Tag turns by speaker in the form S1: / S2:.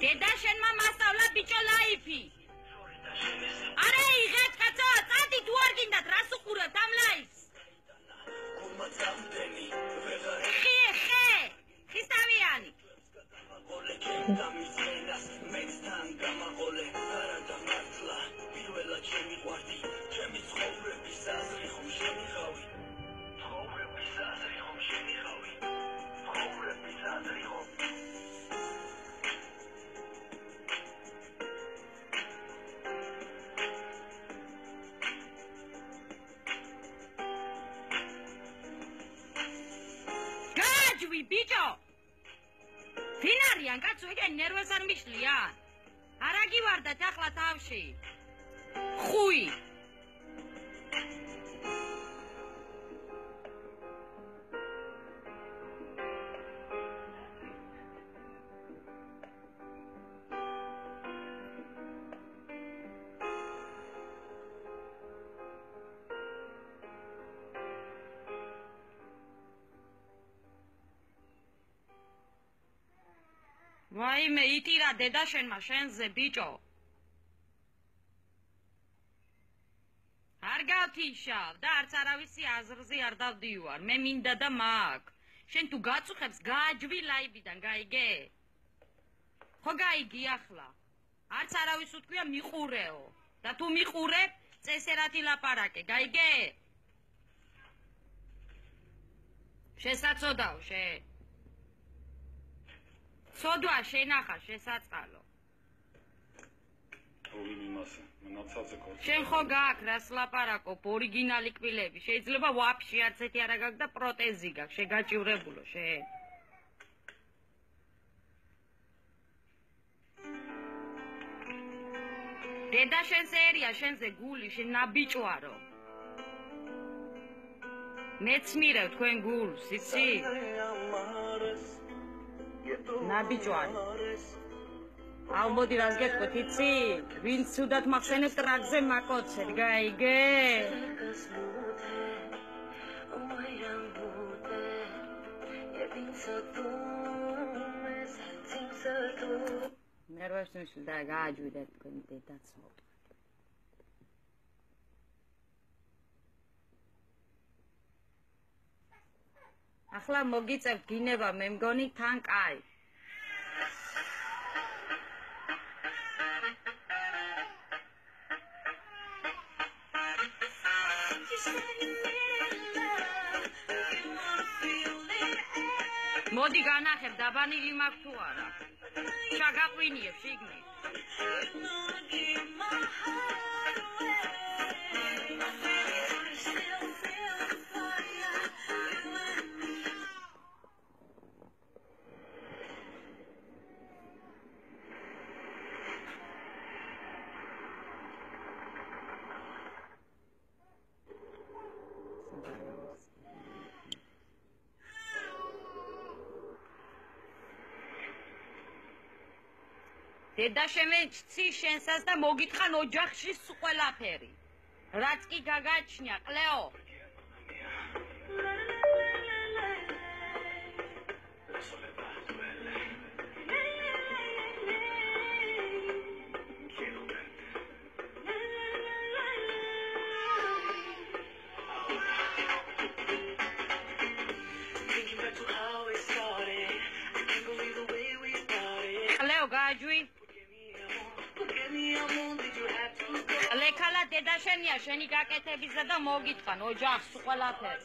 S1: დედა შენმა მასწავლა ბიჭო ლაიფი არა იღეთ კაცო წადი თუ არ გინდათ რას უყურებთ ამ ლაიფს ხისტავიანი ბიჭო ვინ არიან კაცო ეგენ ნერვებს არ მიშლიან არა გივარდათ ახლა თავში ხუი ვაიმე იტირა დედა შენმა შენზე ბიჭო არ გავთიშავ და არც არავისი აზრზე არ დავდივარ მე მინდა და მაგ შენ თუ გაწუხებს გააჯვი ლაიბიდან გაიგე ხო გაიგი ახლა არც არავის უთქვია მიყურეო და თუ მიყურებ წესერათი ლაპარაკე გაიგე შესაძოდაო შენ სოდვა შენახა შესაწყალო შენ ხო გაქვს რას ლაპარაკობ ორიგინალი კბილები შეიძლება ვაფშე არც ერთი არა გაქვს და პროტეზი გაქვს შეგაჭივრებულო შენ დედა შენს ერია შენზე გული შენ ნაბიჭვარო მეც მირევ თქვენ გულს იცი ნაბიჭვარი ალბოდი რას გეტყვით იცი ვინც ცუდად მახსენებს ტრაკზე მაკოცეთ გაიგე ნერვებს მიშლ და გააჯვიდეთ თქვენი დედაც მოვტყით ახლა მოგიწევთ გინება მე მგონი თან კაი მოდი განახებ დაბანილი მაქვს თუ არა შაგაყვინიებ შიგნით დედა შემეცი შენსას და მოგითხან ოჯახში ყველაფერი რაც კი გაგაჩნია ყლეო ყლეო გააჯვი ლეკალა დედა შენია შენი გაკეთებისა და მოგიტყან ოჯახს ყველაფერს